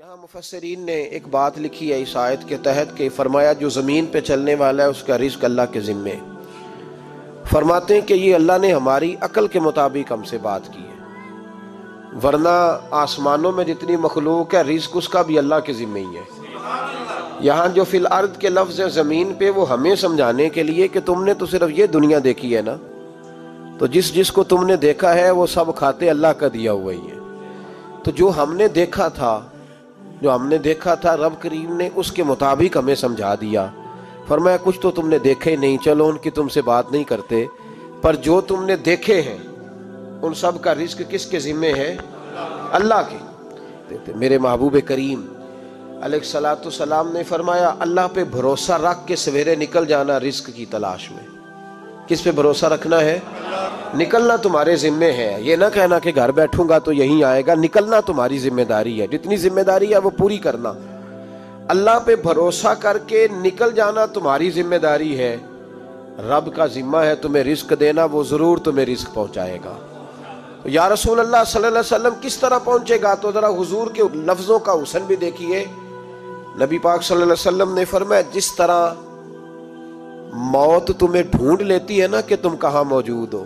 یہاں مفسرین نے ایک بات لکھی ہے اس آیت کے تحت کہ فرمایا جو زمین پہ چلنے والا ہے اس کا رزق اللہ کے ذمے ہے۔ فرماتے ہیں کہ یہ اللہ نے ہماری عقل کے مطابق ہم سے بات کی ہے، ورنہ آسمانوں میں جتنی مخلوق ہے رزق اس کا بھی اللہ کے ذمے ہی ہے۔ یہاں جو فی الارض کے لفظ ہے زمین پہ، وہ ہمیں سمجھانے کے لیے کہ تم نے تو صرف یہ دنیا دیکھی ہے نا، تو جس کو تم نے دیکھا ہے وہ سب کھاتے اللہ کا دیا ہوا ہی ہے۔ تو جو ہم نے دیکھا تھا رب کریم نے اس کے مطابق ہمیں سمجھا دیا۔ فرمایا کچھ تو تم نے دیکھے نہیں، چلو ان کی تم سے بات نہیں کرتے، پر جو تم نے دیکھے ہیں ان سب کا رزق کس کے ذمے ہے؟ اللہ کے۔ میرے محبوب کریم علیہ الصلوۃ والسلام نے فرمایا اللہ پہ بھروسہ رکھ کے سویرے نکل جانا رزق کی تلاش میں۔ کس پہ بھروسہ رکھنا ہے؟ نکلنا تمہارے ذمے ہے، یہ نہ کہنا کہ گھر بیٹھوں گا تو یہیں آئے گا، نکلنا تمہاری ذمہ داری ہے، جتنی ذمہ داری ہے وہ پوری کرنا۔ اللہ پہ بھروسہ کر کے نکل جانا تمہاری ذمہ داری ہے، رب کا ذمہ ہے تمہیں رزق دینا، وہ ضرور تمہیں رزق پہنچائے گا۔ یا رسول اللہ صلی اللہ علیہ وسلم کس طرح پہنچے گا؟ تو ذرا حضور کے لفظوں کا حسن بھی دیکھیے۔ نبی پاک صلی اللہ علیہ وسلم نے فرمایا جس طرح موت تمہیں ڈھونڈ لیتی ہے نا کہ تم کہاں موجود ہو،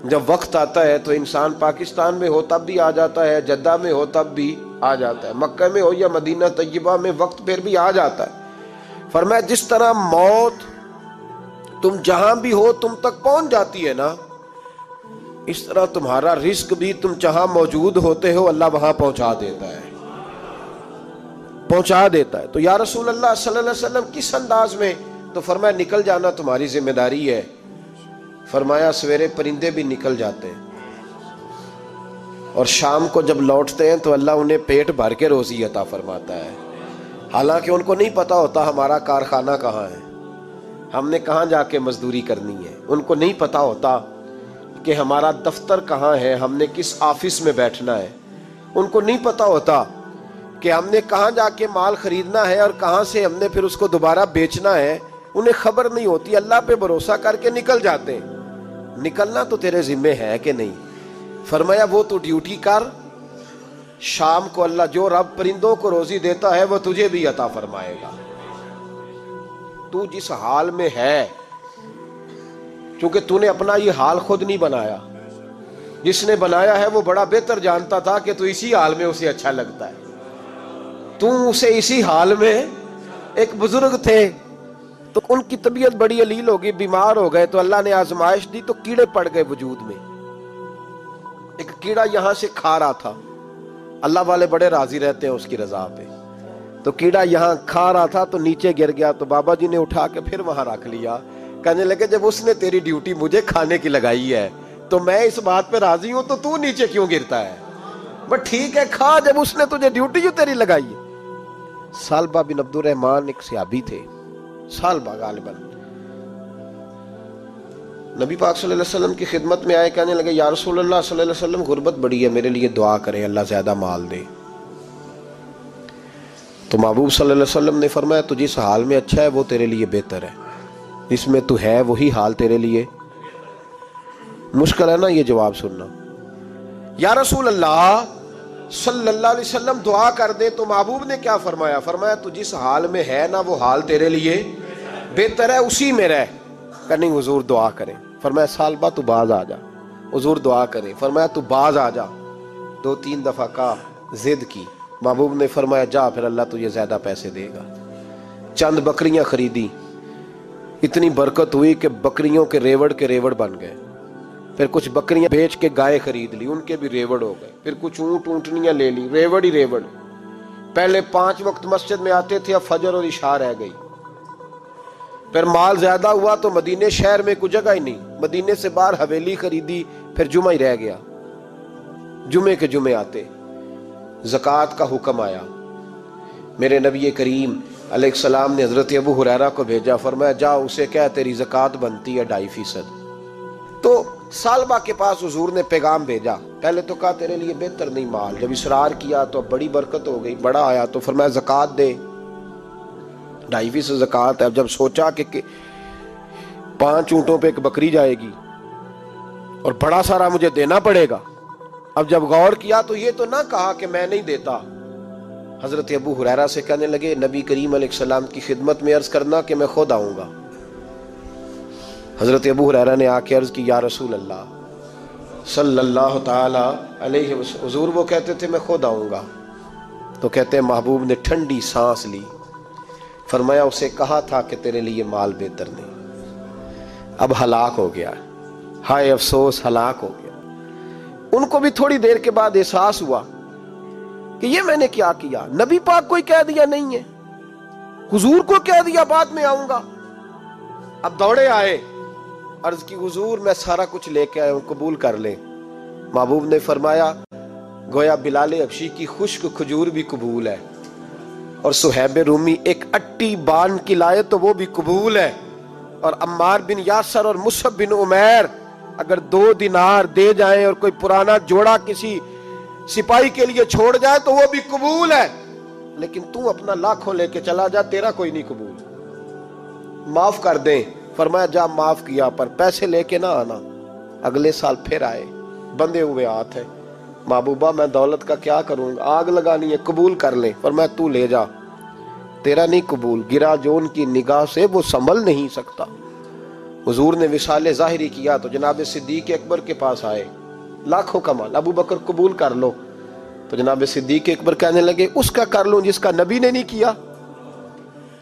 جب وقت آتا ہے تو انسان پاکستان میں ہو تب بھی آ جاتا ہے، جدہ میں ہو تب بھی آ جاتا ہے، مکہ میں ہو یا مدینہ طیبہ میں وقت پھر بھی آ جاتا ہے۔ فرمایا جس طرح موت تم جہاں بھی ہو تم تک پہنچ جاتی ہے نا، اس طرح تمہارا رزق بھی تم جہاں موجود ہوتے ہو اللہ وہاں پہنچا دیتا ہے۔ تو یا رسول اللہ صلی اللہ علیہ وسلم کس انداز میں؟ تو فرمایا نکل جانا تمہاری ذمہ داری ہے۔ فرمایا سویرے پرندے بھی نکل جاتے ہیں اور شام کو جب لوٹتے ہیں تو اللہ انہیں پیٹ بھر کے روزی عطا فرماتا ہے، حالانکہ ان کو نہیں پتا ہوتا ہمارا کارخانہ کہاں ہے، ہم نے کہاں جا کے مزدوری کرنی ہے، ان کو نہیں پتا ہوتا کہ ہمارا دفتر کہاں ہے، ہم نے کس آفس میں بیٹھنا ہے، ان کو نہیں پتا ہوتا کہ ہم نے کہاں جا کے مال خریدنا ہے اور کہاں سے ہم نے پھر اس کو دوبارہ بیچنا ہے، انہیں خبر نہیں ہوتی۔ اللہ پہ بھروسہ کر کے نکل جاتے ہیں۔ نکلنا تو تیرے ذمے ہے کہ نہیں؟ فرمایا وہ تو ڈیوٹی کر، شام کو اللہ جو رب پرندوں کو روزی دیتا ہے وہ تجھے بھی عطا فرمائے گا۔ تو جس حال میں ہے، کیونکہ تو نے اپنا یہ حال خود نہیں بنایا، جس نے بنایا ہے وہ بڑا بہتر جانتا تھا کہ تو اسی حال میں اسے اچھا لگتا ہے۔ تو اسے اسی حال میں، ایک بزرگ تھے تو ان کی طبیعت بڑی علیل ہو گئی، بیمار ہو گئے، تو اللہ نے آزمائش دی تو کیڑے پڑ گئے وجود میں۔ ایک کیڑا یہاں سے کھا رہا تھا، اللہ والے بڑے راضی رہتے ہیں اس کی رضا پہ، تو کیڑا یہاں کھا رہا تھا تو نیچے گر گیا، تو بابا جی نے اٹھا کے پھر وہاں رکھ لیا، کہنے لگے جب اس نے تیری ڈیوٹی مجھے کھانے کی لگائی ہے تو میں اس بات پہ راضی ہوں، تو نیچے کیوں گرتا ہے؟ بس ٹھیک ہے کھا، جب اس نے تجھے ڈیوٹی جو تیری لگائی ہے۔ سالبہ بن عبد الرحمن ایک صحابی تھے، سالبہ غالباً، نبی پاک صلی اللہ علیہ وسلم کی خدمت میں آئے، کہنے لگے یا رسول اللہ صلی اللہ علیہ وسلم غربت بڑی ہے، میرے لیے دعا کریں اللہ زیادہ مال دے۔ تو محبوب صلی اللہ علیہ وسلم نے فرمایا تو جس حال میں اچھا ہے وہ تیرے لیے بہتر ہے، جس میں تو ہے وہی حال تیرے لیے۔ مشکل ہے نا یہ جواب سننا۔ یا رسول اللہ صلی اللہ علیہ وسلم دعا کر دے، تو محبوب نے کیا فرمایا؟ فرمایا تو جس حال میں ہے نا وہ حال تیرے لیے بہتر ہے، اسی میں رہ۔ کہ نہیں حضور دعا کریں۔ فرمایا سالبہ تو باز آ جا، حضور دعا کریں۔ فرمایا تو باز آ جا، 2-3 دفعہ کا ضد کی، محبوب نے فرمایا جا پھر اللہ تجھے زیادہ پیسے دے گا۔ چند بکریاں خریدی، اتنی برکت ہوئی کہ بکریوں کے ریوڑ بن گئے، پھر کچھ بکریاں بیچ کے گائے خرید لی، ان کے بھی ریوڑ ہو گئے، پھر کچھ اونٹنیاں لے لی، ریوڑ ہی ریوڑ۔ پہلے 5 وقت مسجد میں آتے تھے، اب فجر اور عشاء رہ گئی۔ پھر مال زیادہ ہوا تو مدینے شہر میں کوئی جگہ ہی نہیں، مدینے سے باہر حویلی خریدی، پھر جمعہ ہی رہ گیا، جمعے کے جمعے آتے۔ زکوٰۃ کا حکم آیا، میرے نبی کریم علیہ السلام نے حضرت ابو ہریرہ کو بھیجا، فرمایا جا اسے کہہ تیری زکوٰۃ بنتی ہے 2.5%۔ تو سالبہ کے پاس حضور نے پیغام بھیجا، پہلے تو کہا تیرے لیے بہتر نہیں مال، جب اصرار کیا تو بڑی برکت ہو گئی، بڑا آیا تو فرمایا زکوٰۃ دے، 2.5% زکوٰۃ ہے۔ اب جب سوچا کہ 5 اونٹوں پہ ایک بکری جائے گی اور بڑا سارا مجھے دینا پڑے گا، اب جب غور کیا تو یہ تو نہ کہا کہ میں نہیں دیتا، حضرت ابو ہریرہ سے کہنے لگے نبی کریم علیہ السلام کی خدمت میں عرض کرنا کہ میں خود آؤں گا۔ حضرت ابو ہریرہ نے آ کے عرض کی یا رسول اللہ صلی اللہ تعالی علیہ وسلم، حضور وہ کہتے تھے میں خود آؤں گا۔ تو کہتے ہیں محبوب نے ٹھنڈی سانس لی، فرمایا اسے کہا تھا کہ تیرے لیے مال بہتر نہیں، اب ہلاک ہو گیا، ہائے افسوس ہلاک ہو گیا۔ ان کو بھی تھوڑی دیر کے بعد احساس ہوا کہ یہ میں نے کیا کیا، نبی پاک کو ہی کہہ دیا نہیں ہے، حضور کو کہہ دیا بعد میں آؤں گا۔ اب دوڑے آئے، عرض کی حضور میں سارا کچھ لے کے آیا ہوں، قبول کر لیں۔ محبوب نے فرمایا گویا بلال حبشی کی خشک کھجور بھی قبول ہے، اور صہیب رومی ایک اٹی بان کی لائے تو وہ بھی قبول ہے، اور عمار بن یاسر اور مصعب بن عمیر اگر 2 دینار دے جائیں اور کوئی پرانا جوڑا کسی سپاہی کے لیے چھوڑ جائے تو وہ بھی قبول ہے، لیکن تو اپنا لاکھوں لے کے چلا جا، تیرا کوئی نہیں قبول، معاف کر دیں۔ فرمایا جا معاف کیا، پر پیسے لے کے نہ آنا۔ اگلے سال پھر آئے، بندے ہوئے ہاتھ ہے، محبوبہ میں دولت کا کیا کروں گا، آگ لگانی ہے، قبول کر لیں۔ فرمایا تو لے جا، تیرا نہیں قبول، گرا جو ان کی نگاہ سے وہ سنبھل نہیں سکتا۔ حضور نے وصال ظاہری کیا تو جناب صدیق اکبر کے پاس آئے، لاکھوں کا مال، ابو بکر قبول کر لو۔ تو جناب صدیق اکبر کہنے لگے اس کا کر لوں جس کا نبی نے نہیں کیا،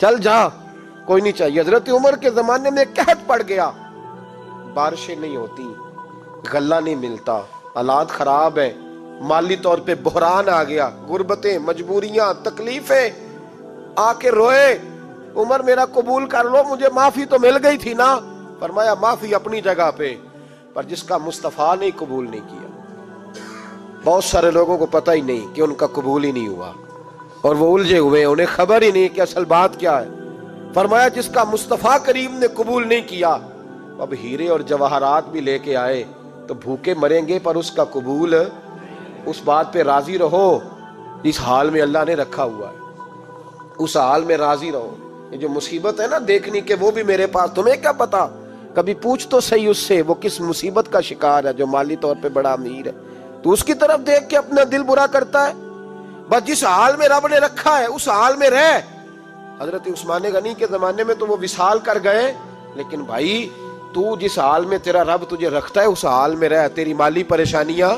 چل جا، کوئی نہیں چاہیے۔ حضرت عمر کے زمانے میں قحط پڑ گیا، بارشیں نہیں ہوتی، غلہ نہیں ملتا، حالات خراب ہیں، مالی طور پہ بحران آ گیا، غربتیں، مجبوریاں، تکلیفیں، آ کے روئے، عمر میرا قبول کر لو، مجھے معافی تو مل گئی تھی نا۔ فرمایا معافی اپنی جگہ پہ، پر جس کا مصطفیٰ نے قبول نہیں کیا۔ بہت سارے لوگوں کو پتہ ہی نہیں کہ ان کا قبول ہی نہیں ہوا، اور وہ الجھے ہوئے، انہیں خبر ہی نہیں کہ اصل بات کیا ہے۔ فرمایا جس کا مصطفیٰ کریم نے قبول نہیں کیا، اب ہیرے اور جواہرات بھی لے کے آئے تو بھوکے مریں گے، پر اس کا قبول، اس بات پہ راضی رہو جس حال میں اللہ نے رکھا ہوا ہے، اس حال میں راضی رہو۔ یہ جو مصیبت ہے نا دیکھنی کہ وہ بھی میرے پاس، تمہیں کیا پتا، کبھی پوچھ تو صحیح اس سے وہ کس مصیبت کا شکار ہے، جو مالی طور پہ بڑا امیر ہے، تو اس کی طرف دیکھ کے اپنا دل برا کرتا ہے۔ بس جس حال میں رب نے رکھا ہے اس حال میں رہ۔ حضرت عثمان غنی کے زمانے میں تو وہ وصال کر گئے، لیکن بھائی تو جس حال میں تیرا رب تجھے رکھتا ہے اس حال میں رہ، تیری مالی پریشانیاں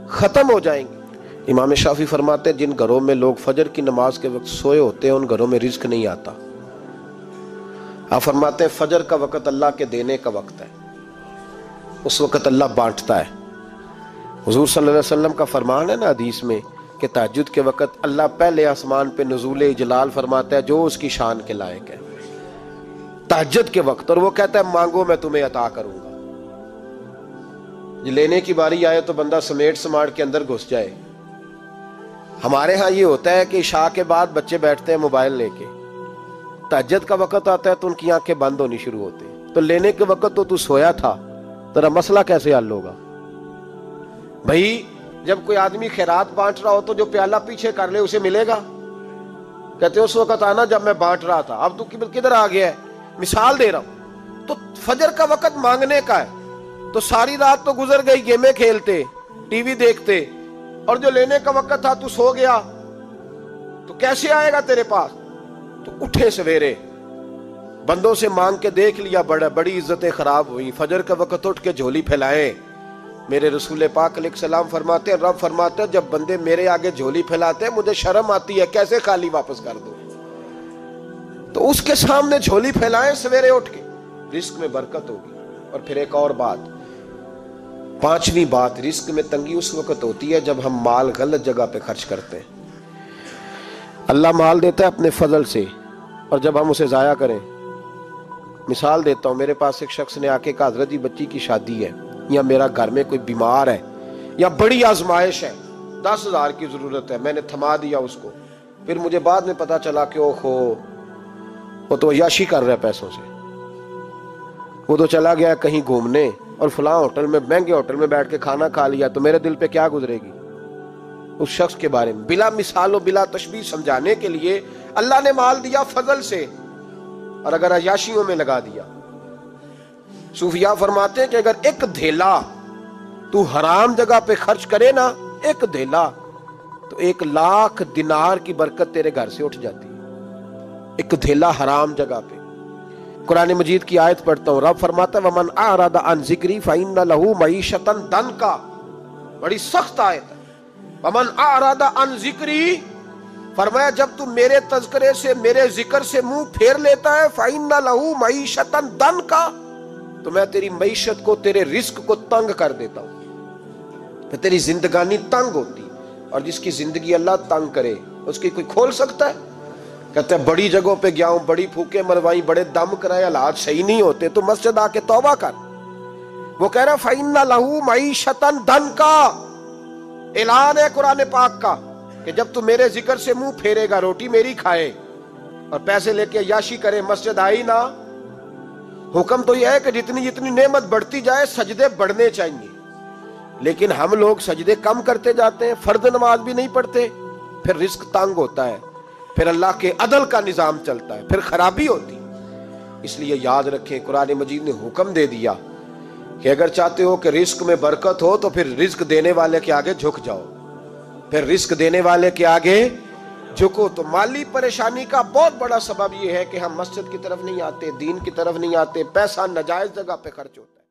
ختم ہو جائیں گی۔ امام شافعی فرماتے ہیں جن گھروں میں لوگ فجر کی نماز کے وقت سوئے ہوتے ہیں ان گھروں میں رزق نہیں آتا۔ آپ فرماتے ہیں فجر کا وقت اللہ کے دینے کا وقت ہے، اس وقت اللہ بانٹتا ہے۔ حضور صلی اللہ علیہ وسلم کا فرمان ہے نا حدیث میں کہ تہجد کے وقت اللہ پہلے آسمان پہ نزول جلال فرماتا ہے جو اس کی شان کے لائق ہے تہجد کے وقت، اور وہ کہتا ہے مانگو میں تمہیں عطا کروں گا۔ لینے کی باری آئے تو بندہ سمیٹ سماٹ کے اندر گھس جائے۔ ہمارے ہاں یہ ہوتا ہے کہ عشاء کے بعد بچے بیٹھتے ہیں موبائل لے کے، تہجد کا وقت آتا ہے تو ان کی آنکھیں بند ہونی شروع ہوتی ہیں، تو لینے کے وقت تو سویا تھا، تیرا مسئلہ کیسے حل ہوگا؟ بھائی جب کوئی آدمی خیرات بانٹ رہا ہو تو جو پیالہ پیچھے کر لے اسے ملے گا؟ کہتے اس وقت آنا جب میں بانٹ رہا تھا، اب تو کدھر آ گیا ہے؟ مثال دے رہا ہوں۔ تو فجر کا وقت مانگنے کا ہے، تو ساری رات تو گزر گئی گیمیں کھیلتے، ٹی وی دیکھتے، اور جو لینے کا وقت تھا تو سو گیا، تو کیسے آئے گا تیرے پاس؟ تو اٹھے سویرے، بندوں سے مانگ کے دیکھ لیا، بڑی عزتیں خراب ہوئی، فجر کا وقت اٹھ کے جھولی پھیلائے۔ میرے رسول پاک علیہ السلام فرماتے ہیں، رب فرماتے ہیں جب بندے میرے آگے جھولی پھیلاتے ہیں مجھے شرم آتی ہے، کیسے خالی واپس کر دوں؟ تو اس کے سامنے جھولی پھیلائیں سویرے اٹھ کے، رزق میں برکت ہوگی۔ اور پھر ایک اور بات، 5ویں بات، رزق میں تنگی اس وقت ہوتی ہے جب ہم مال غلط جگہ پہ خرچ کرتے ہیں۔ اللہ مال دیتا ہے اپنے فضل سے، اور جب ہم اسے ضائع کریں، مثال دیتا ہوں، میرے پاس ایک شخص نے آ کے کہا حضرت جی بچی کی شادی ہے، یا میرا گھر میں کوئی بیمار ہے، یا بڑی آزمائش ہے، 10,000 کی ضرورت ہے، میں نے تھما دیا اس کو، پھر مجھے بعد میں پتا چلا کہ وہ تو عیاشی کر رہا ہے پیسوں سے، وہ تو چلا گیا کہیں گھومنے اور فلاں ہوٹل میں، مہنگے ہوٹل میں بیٹھ کے کھانا کھا لیا، تو میرے دل پہ کیا گزرے گی اس شخص کے بارے میں؟ بلا مثال و بلا تشبیہ سمجھانے کے لیے اللہ نے مال دیا فضل سے، اور اگر عیاشیوں میں لگا دیا، صوفیاء فرماتے ہیں کہ اگر ایک دھیلا تو حرام جگہ پہ خرچ کرے نا، ایک دھیلا، تو 1,00,000 دینار کی برکت تیرے گھر سے اٹھ جاتی ہے، ایک دھیلا حرام جگہ پہ۔ قرآن مجید کی آیت پڑھتا ہوں، رب فرماتا ہے وَمَنْ أَعْرَضَ عَنْ ذِكْرِي فَإِنَّ لَهُ مَعِيشَةً ضَنْكًا، بڑی سخت آیت ہے۔ وَمَنْ أَعْرَضَ عَنْ ذِكْرِي، فرمایا جب تو میرے تذکرے سے، میرے ذکر سے منہ پھیر لیتا ہے، فَإِنَّ لَهُ مَعِيشَةً ضَنْكًا، تو میں تیری معیشت کو، تیرے رزق کو تنگ کر دیتا ہوں، پھر تیری زندگانی تنگ ہوتی، اور جس کی زندگی اللہ تنگ کرے اس کی کوئی کھول سکتا ہے؟ کہتے ہیں بڑی جگہوں پہ گیا ہوں، بڑی پھوکے مروائی، بڑے دم کرائے، حالات صحیح نہیں ہوتے، تو مسجد آ کے توبہ کر۔ وہ کہہ رہا فَإِنَّ لَهُ مَعِيشَةً ضَنْكًا، اعلان ہے قرآن پاک کا کہ جب تو میرے ذکر سے منہ پھیرے گا، روٹی میری کھائے اور پیسے لے کے عیاشی کرے، مسجد آئی نہ۔ حکم تو یہ ہے کہ جتنی جتنی نعمت بڑھتی جائے سجدے بڑھنے چاہیے، لیکن ہم لوگ سجدے کم کرتے جاتے ہیں، فرض نماز بھی نہیں پڑھتے، پھر رزق تنگ ہوتا ہے، پھر اللہ کے عدل کا نظام چلتا ہے، پھر خرابی ہوتی۔ اس لیے یاد رکھیں قرآن مجید نے حکم دے دیا کہ اگر چاہتے ہو کہ رزق میں برکت ہو تو پھر رزق دینے والے کے آگے جھک جاؤ، پھر رزق دینے والے کے آگے جھکو۔ تو مالی پریشانی کا بہت بڑا سبب یہ ہے کہ ہم مسجد کی طرف نہیں آتے، دین کی طرف نہیں آتے، پیسہ ناجائز جگہ پہ خرچ ہوتا ہے۔